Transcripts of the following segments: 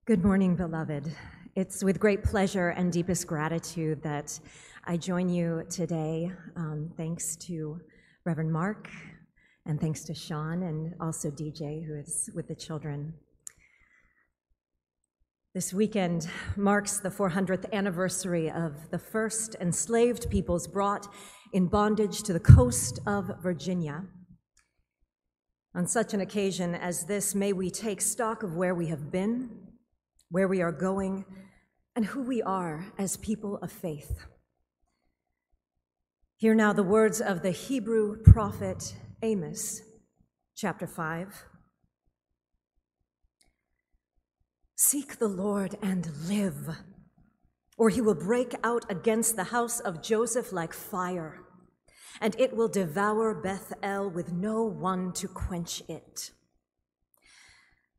Good morning, beloved. It's with great pleasure and deepest gratitude that I join you today. Thanks to Reverend Mark, and thanks to Sean, and also DJ, who is with the children. This weekend marks the 400th anniversary of the first enslaved peoples brought in bondage to the coast of Virginia. On such an occasion as this, may we take stock of where we have been, where we are going, and who we are as people of faith. Hear now the words of the Hebrew prophet Amos, chapter 5. Seek the Lord and live, or he will break out against the house of Joseph like fire, and it will devour Bethel with no one to quench it.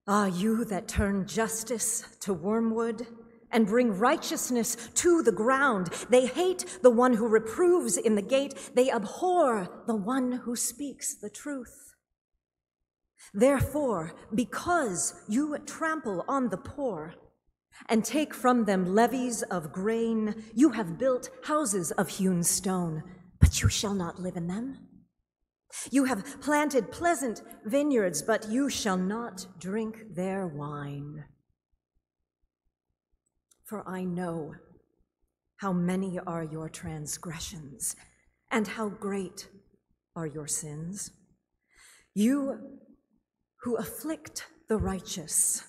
Ah, you that turn justice to wormwood and bring righteousness to the ground. They hate the one who reproves in the gate. They abhor the one who speaks the truth. Therefore, because you trample on the poor and take from them levies of grain, you have built houses of hewn stone, but you shall not live in them. You have planted pleasant vineyards, but you shall not drink their wine. For I know how many are your transgressions, and how great are your sins. You who afflict the righteous,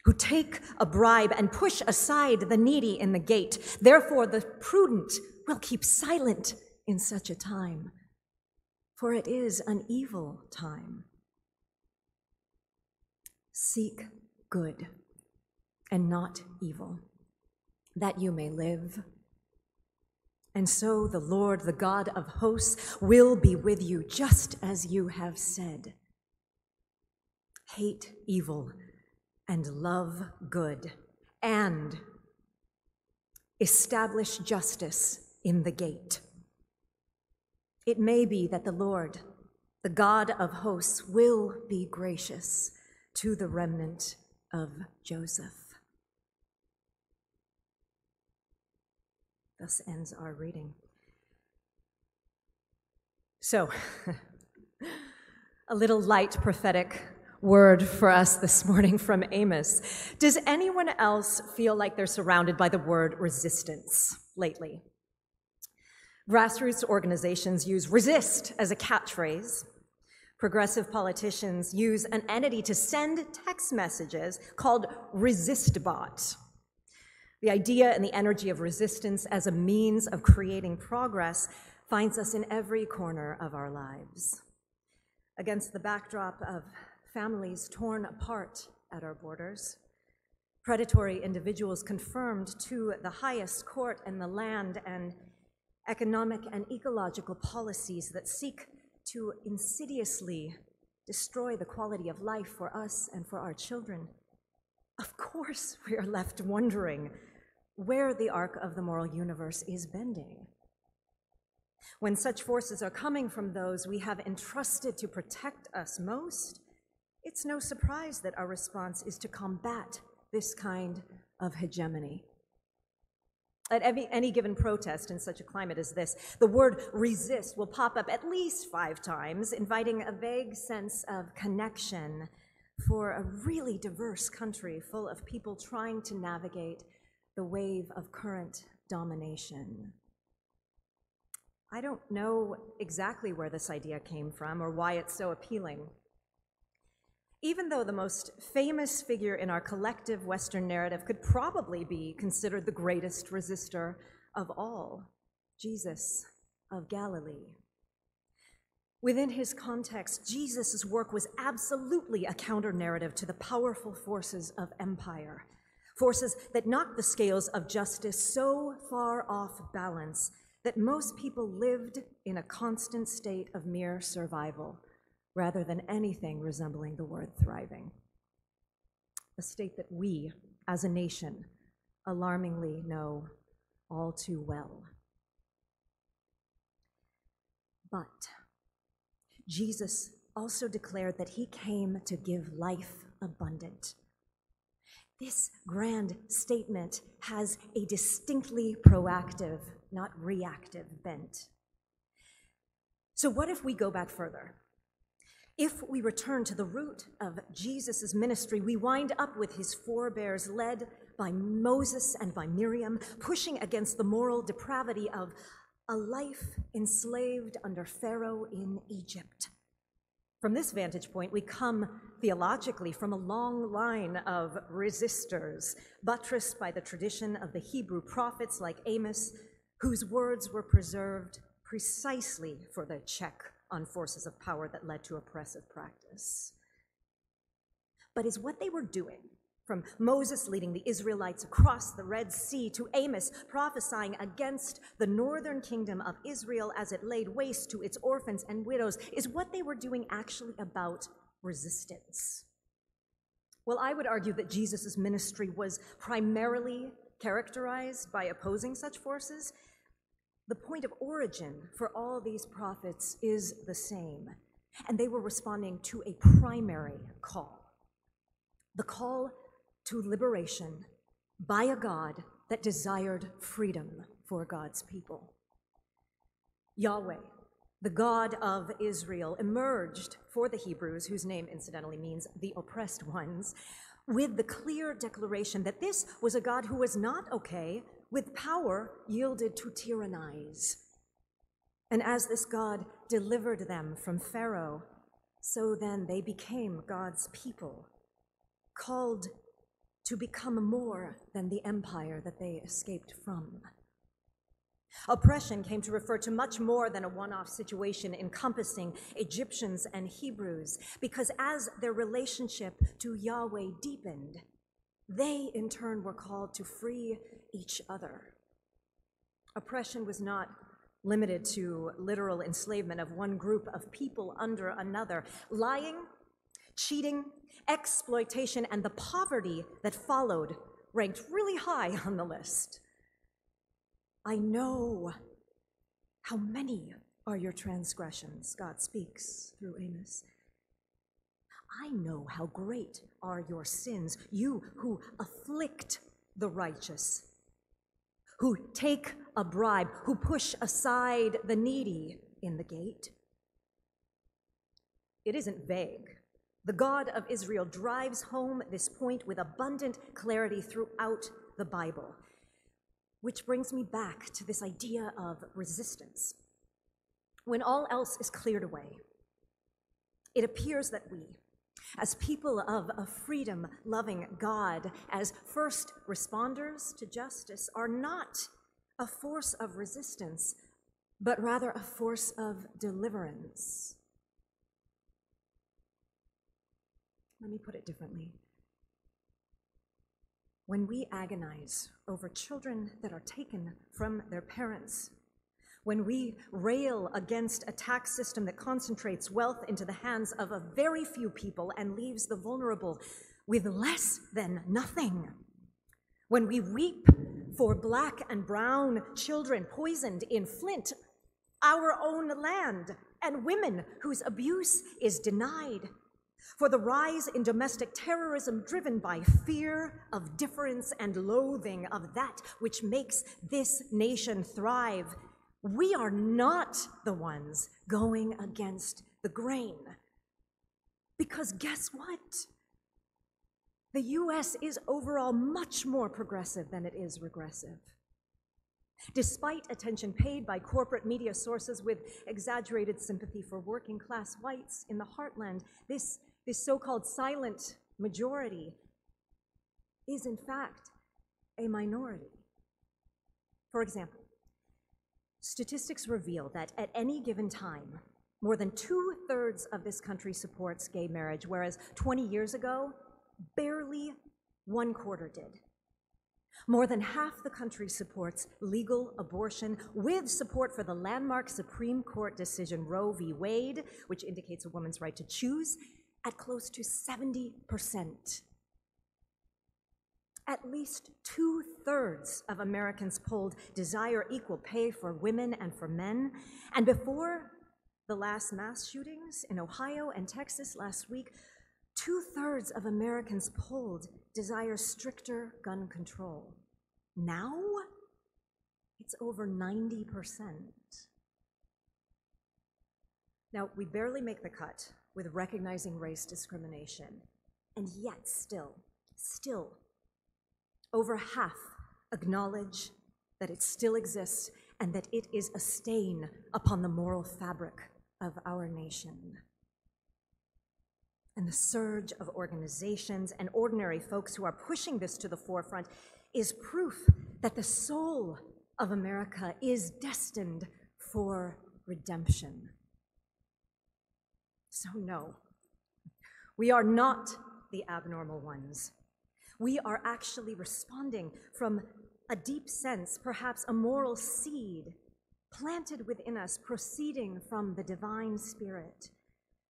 who take a bribe and push aside the needy in the gate. Therefore the prudent will keep silent in such a time, for it is an evil time. Seek good and not evil, that you may live. And so the Lord, the God of hosts, will be with you, just as you have said. Hate evil and love good, and establish justice in the gate. It may be that the Lord, the God of hosts, will be gracious to the remnant of Joseph. Thus ends our reading. So, a little light prophetic word for us this morning from Amos. Does anyone else feel like they're surrounded by the word resistance lately? Grassroots organizations use resist as a catchphrase. Progressive politicians use an entity to send text messages called ResistBot. The idea and the energy of resistance as a means of creating progress finds us in every corner of our lives. Against the backdrop of families torn apart at our borders, predatory individuals confirmed to the highest court in the land, and economic and ecological policies that seek to insidiously destroy the quality of life for us and for our children, of course we are left wondering where the arc of the moral universe is bending. When such forces are coming from those we have entrusted to protect us most, it's no surprise that our response is to combat this kind of hegemony. At any given protest in such a climate as this, the word resist will pop up at least 5 times, inviting a vague sense of connection for a really diverse country full of people trying to navigate the wave of current domination. I don't know exactly where this idea came from or why it's so appealing. Even though the most famous figure in our collective Western narrative could probably be considered the greatest resistor of all, Jesus of Galilee. Within his context, Jesus' work was absolutely a counter-narrative to the powerful forces of empire, forces that knocked the scales of justice so far off balance that most people lived in a constant state of mere survival, rather than anything resembling the word thriving. A state that we, as a nation, alarmingly know all too well. But Jesus also declared that he came to give life abundant. This grand statement has a distinctly proactive, not reactive bent. So what if we go back further? If we return to the root of Jesus' ministry, we wind up with his forebears led by Moses and by Miriam, pushing against the moral depravity of a life enslaved under Pharaoh in Egypt. From this vantage point, we come theologically from a long line of resistors, buttressed by the tradition of the Hebrew prophets like Amos, whose words were preserved precisely for the check on forces of power that led to oppressive practice. But is what they were doing, from Moses leading the Israelites across the Red Sea to Amos prophesying against the northern kingdom of Israel as it laid waste to its orphans and widows, is what they were doing actually about resistance? Well, I would argue that Jesus' ministry was primarily characterized by opposing such forces. The point of origin for all these prophets is the same, and they were responding to a primary call, the call to liberation by a God that desired freedom for God's people. Yahweh, the God of Israel, emerged for the Hebrews, whose name incidentally means the oppressed ones, with the clear declaration that this was a God who was not okay with power yielded to tyrannize. And as this God delivered them from Pharaoh, so then they became God's people, called to become more than the empire that they escaped from. Oppression came to refer to much more than a one-off situation encompassing Egyptians and Hebrews, because as their relationship to Yahweh deepened, they in turn were called to free each other. Oppression was not limited to literal enslavement of one group of people under another. Lying, cheating, exploitation, and the poverty that followed ranked really high on the list. I know how many are your transgressions, God speaks through Amos. I know how great are your sins, you who afflict the righteous, who take a bribe, who push aside the needy in the gate. It isn't vague. The God of Israel drives home this point with abundant clarity throughout the Bible, which brings me back to this idea of resistance. When all else is cleared away, it appears that we, as people of a freedom-loving God, as first responders to justice, are not a force of resistance, but rather a force of deliverance. Let me put it differently. When we agonize over children that are taken from their parents, when we rail against a tax system that concentrates wealth into the hands of a very few people and leaves the vulnerable with less than nothing, when we weep for Black and brown children poisoned in Flint, our own land, and women whose abuse is denied, for the rise in domestic terrorism driven by fear of difference and loathing of that which makes this nation thrive, we are not the ones going against the grain. Because guess what? The U.S. is overall much more progressive than it is regressive. Despite attention paid by corporate media sources with exaggerated sympathy for working class whites in the heartland, this so-called silent majority is in fact a minority. For example, statistics reveal that at any given time, more than 2/3 of this country supports gay marriage, whereas 20 years ago, barely 1/4 did. More than half the country supports legal abortion, with support for the landmark Supreme Court decision Roe v. Wade, which indicates a woman's right to choose, at close to 70%. At least 2/3 of Americans polled desire equal pay for women and for men. And before the last mass shootings in Ohio and Texas last week, 2/3 of Americans polled desire stricter gun control. Now, it's over 90%. Now, we barely make the cut with recognizing race discrimination, and yet still, over half acknowledge that it still exists and that it is a stain upon the moral fabric of our nation. And the surge of organizations and ordinary folks who are pushing this to the forefront is proof that the soul of America is destined for redemption. So no, we are not the abnormal ones. We are actually responding from a deep sense, perhaps a moral seed planted within us, proceeding from the divine spirit,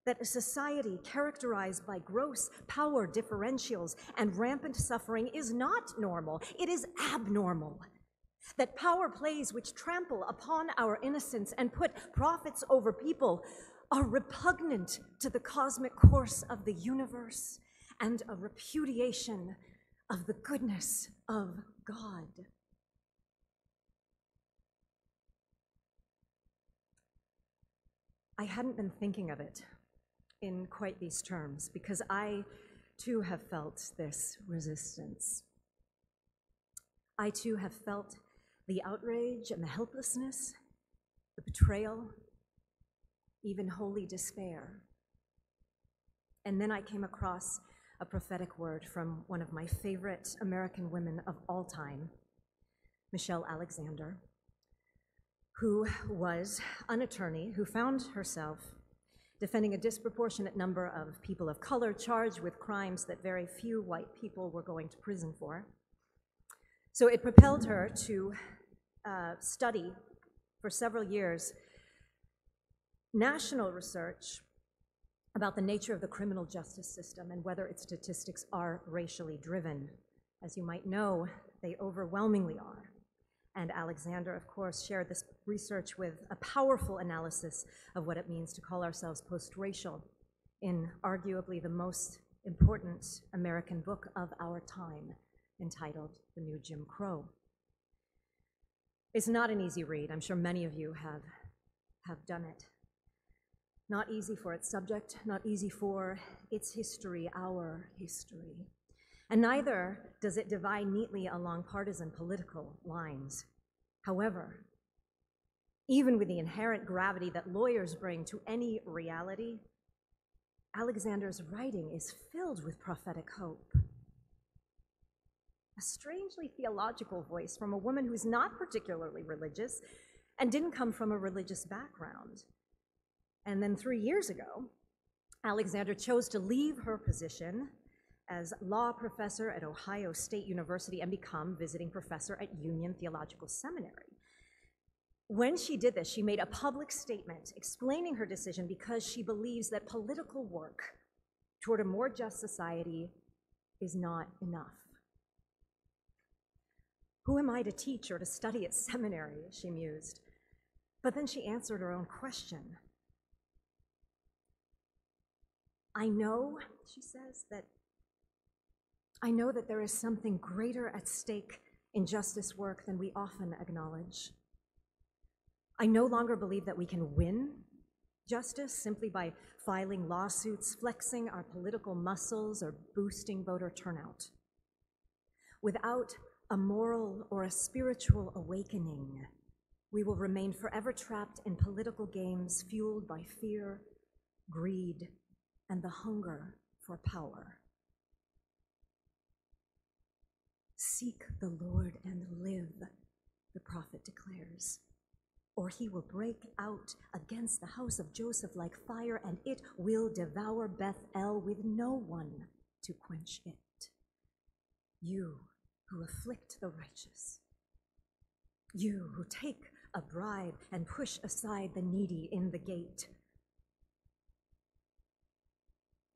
that a society characterized by gross power differentials and rampant suffering is not normal, it is abnormal. That power plays which trample upon our innocence and put profits over people are repugnant to the cosmic course of the universe and a repudiation of the goodness of God. I hadn't been thinking of it in quite these terms because I too have felt this resistance. I too have felt the outrage and the helplessness, the betrayal, even holy despair. And then I came across a prophetic word from one of my favorite American women of all time, Michelle Alexander, who was an attorney who found herself defending a disproportionate number of people of color charged with crimes that very few white people were going to prison for. So it propelled her to study for several years national research about the nature of the criminal justice system and whether its statistics are racially driven. As you might know, they overwhelmingly are. And Alexander, of course, shared this research with a powerful analysis of what it means to call ourselves post-racial in arguably the most important American book of our time, entitled The New Jim Crow. It's not an easy read. I'm sure many of you have done it. Not easy for its subject, not easy for its history, our history. And neither does it divide neatly along partisan political lines. However, even with the inherent gravity that lawyers bring to any reality, Alexander's writing is filled with prophetic hope. A strangely theological voice from a woman who's not particularly religious and didn't come from a religious background. And then 3 years ago, Alexander chose to leave her position as law professor at Ohio State University and become visiting professor at Union Theological Seminary. When she did this, she made a public statement explaining her decision because she believes that political work toward a more just society is not enough. Who am I to teach or to study at seminary, she mused. But then she answered her own question. I know, she says, that there is something greater at stake in justice work than we often acknowledge. I no longer believe that we can win justice simply by filing lawsuits, flexing our political muscles, or boosting voter turnout. Without a moral or a spiritual awakening, we will remain forever trapped in political games fueled by fear, greed, and the hunger for power. Seek the Lord and live, the prophet declares, or he will break out against the house of Joseph like fire, and it will devour Bethel with no one to quench it. You who afflict the righteous, you who take a bribe and push aside the needy in the gate.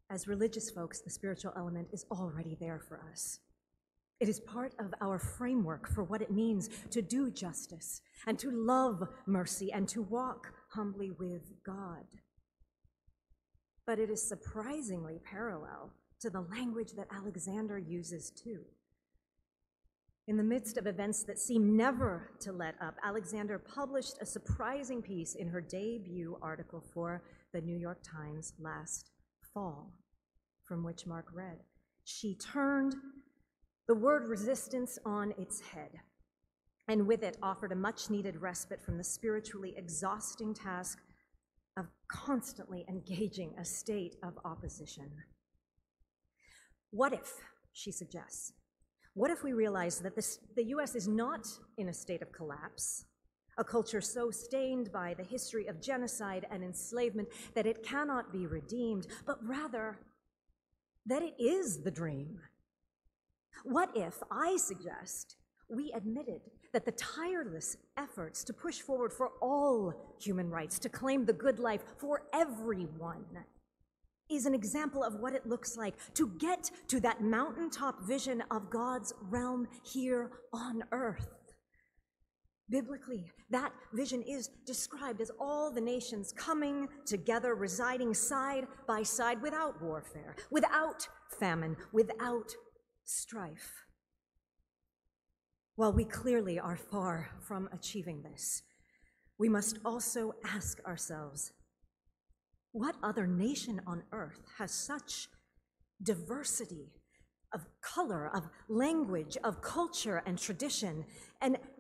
As religious folks, the spiritual element is already there for us. It is part of our framework for what it means to do justice and to love mercy and to walk humbly with God. But it is surprisingly parallel to the language that Alexander uses too. In the midst of events that seem never to let up, Alexander published a surprising piece in her debut article for the New York Times last fall, from which Mark read. She turned the word resistance on its head, and with it offered a much-needed respite from the spiritually exhausting task of constantly engaging a state of opposition. What if, she suggests, what if we realize that the US is not in a state of collapse, a culture so stained by the history of genocide and enslavement that it cannot be redeemed, but rather that it is the dream? What if, I suggest, we admitted that the tireless efforts to push forward for all human rights, to claim the good life for everyone, is an example of what it looks like to get to that mountaintop vision of God's realm here on earth. Biblically, that vision is described as all the nations coming together, residing side by side without warfare, without famine, without strife. While we clearly are far from achieving this, we must also ask ourselves, what other nation on earth has such diversity of color, of language, of culture and tradition?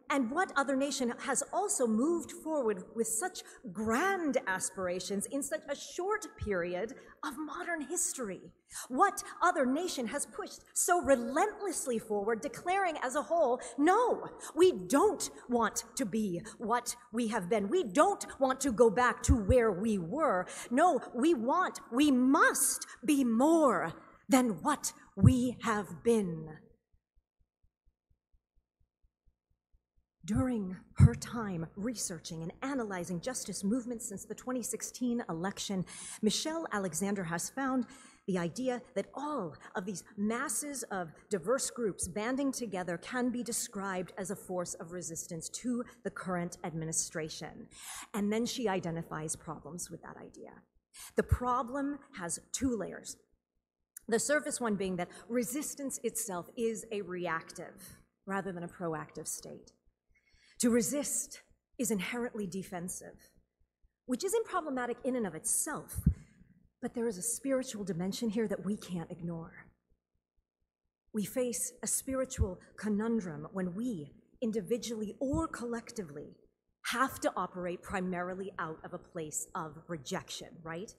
And what other nation has also moved forward with such grand aspirations in such a short period of modern history? What other nation has pushed so relentlessly forward, declaring as a whole, no, we don't want to be what we have been. We don't want to go back to where we were. No, we must be more than what we have been. During her time researching and analyzing justice movements since the 2016 election, Michelle Alexander has found the idea that all of these masses of diverse groups banding together can be described as a force of resistance to the current administration. And then she identifies problems with that idea. The problem has two layers. The surface one being that resistance itself is a reactive rather than a proactive state. To resist is inherently defensive, which isn't problematic in and of itself, but there is a spiritual dimension here that we can't ignore. We face a spiritual conundrum when we, individually or collectively, have to operate primarily out of a place of rejection, right?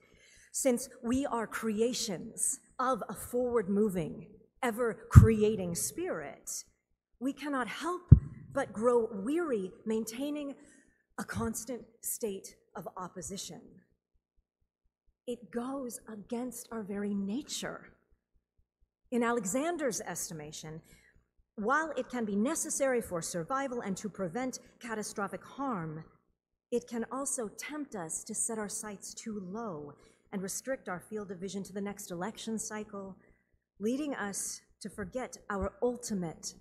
Since we are creations of a forward-moving, ever-creating spirit, we cannot help but grow weary maintaining a constant state of opposition. It goes against our very nature. In Alexander's estimation, while it can be necessary for survival and to prevent catastrophic harm, it can also tempt us to set our sights too low and restrict our field of vision to the next election cycle, leading us to forget our ultimate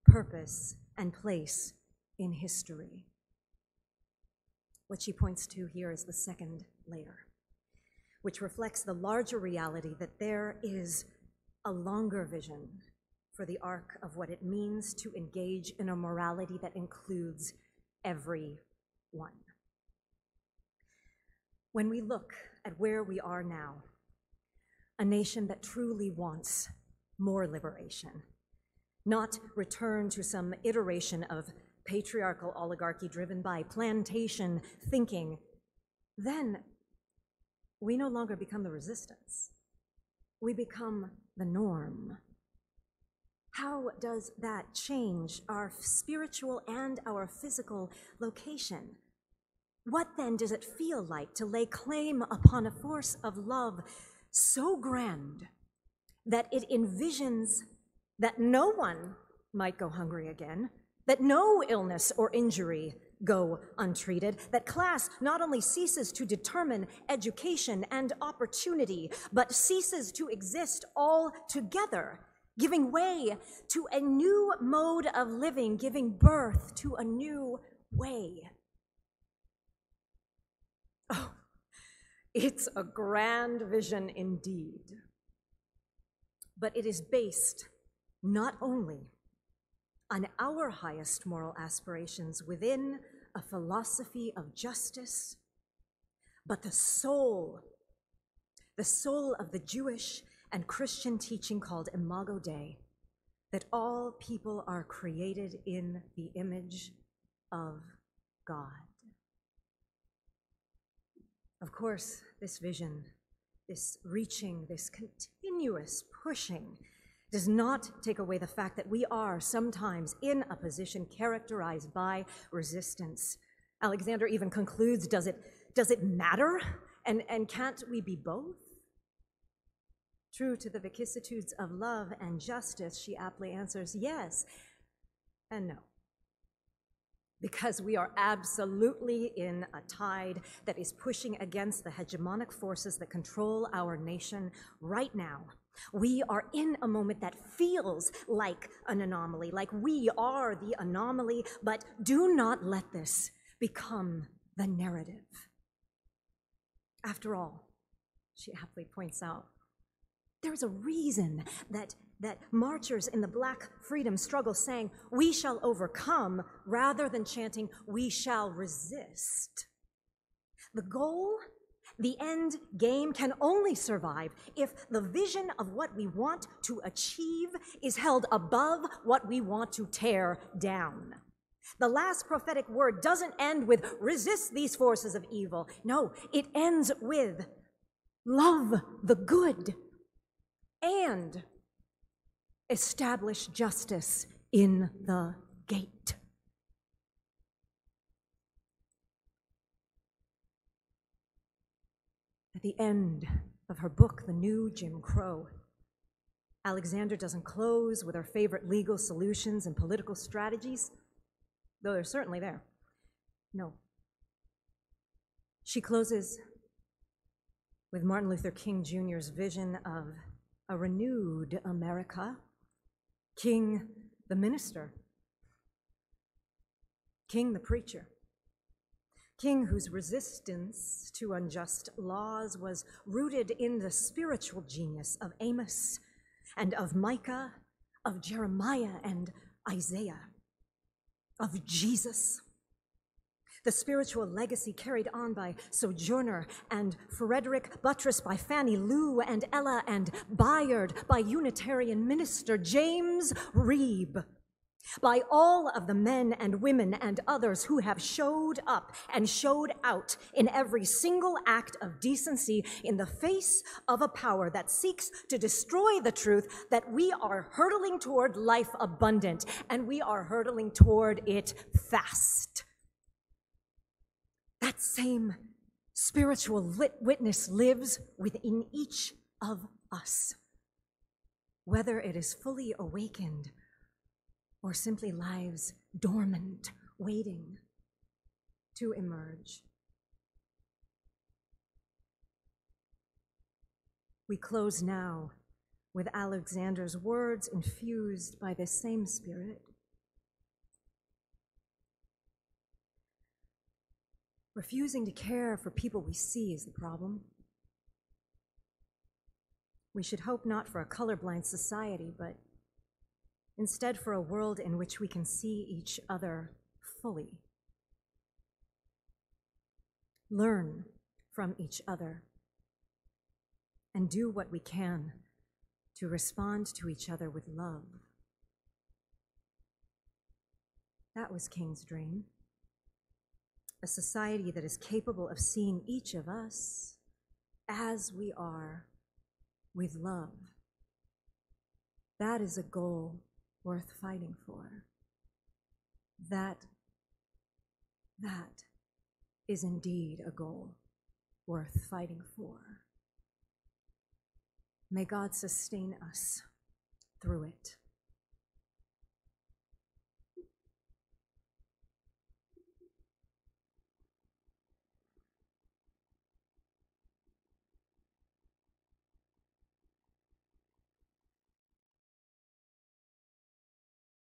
purpose and place in history. What she points to here is the second layer, which reflects the larger reality that there is a longer vision for the arc of what it means to engage in a morality that includes everyone. When we look at where we are now, a nation that truly wants more liberation, not return to some iteration of patriarchal oligarchy driven by plantation thinking, then we no longer become the resistance. We become the norm. How does that change our spiritual and our physical location? What then does it feel like to lay claim upon a force of love so grand that it envisions that no one might go hungry again, that no illness or injury go untreated, that class not only ceases to determine education and opportunity, but ceases to exist altogether, giving way to a new mode of living, giving birth to a new way? Oh, it's a grand vision indeed. but it is based not only on our highest moral aspirations within a philosophy of justice, but the soul of the Jewish and Christian teaching called Imago Dei, that all people are created in the image of God. Of course, this vision, this reaching, this continuous pushing, does not take away the fact that we are sometimes in a position characterized by resistance. Alexander even concludes, does it matter? And can't we be both? True to the vicissitudes of love and justice, she aptly answers yes and no. Because we are absolutely in a tide that is pushing against the hegemonic forces that control our nation right now. We are in a moment that feels like an anomaly, like we are the anomaly, but do not let this become the narrative. After all, she aptly points out, there's a reason that marchers in the Black freedom struggle sang, "We shall overcome," rather than chanting, "We shall resist." The goal, the end game, can only survive if the vision of what we want to achieve is held above what we want to tear down. The last prophetic word doesn't end with "resist these forces of evil." No, it ends with "love the good" and establish justice in the gate. At the end of her book, The New Jim Crow, Alexander doesn't close with her favorite legal solutions and political strategies, though they're certainly there. No. She closes with Martin Luther King Jr.'s vision of a renewed America. King the minister, King the preacher, King whose resistance to unjust laws was rooted in the spiritual genius of Amos and of Micah, of Jeremiah and Isaiah, of Jesus. The spiritual legacy carried on by Sojourner and Frederick, buttressed by Fannie Lou and Ella and Bayard, by Unitarian minister James Reeb, by all of the men and women and others who have showed up and showed out in every single act of decency in the face of a power that seeks to destroy the truth that we are hurtling toward life abundant, and we are hurtling toward it fast. That same spiritual witness lives within each of us, whether it is fully awakened or simply lies dormant, waiting to emerge. We close now with Alexander's words infused by this same spirit. Refusing to care for people we see is the problem. We should hope not for a colorblind society, but instead for a world in which we can see each other fully. Learn from each other and do what we can to respond to each other with love. That was King's dream. A society that is capable of seeing each of us as we are with love. That is a goal worth fighting for. That is indeed a goal worth fighting for. May God sustain us through it.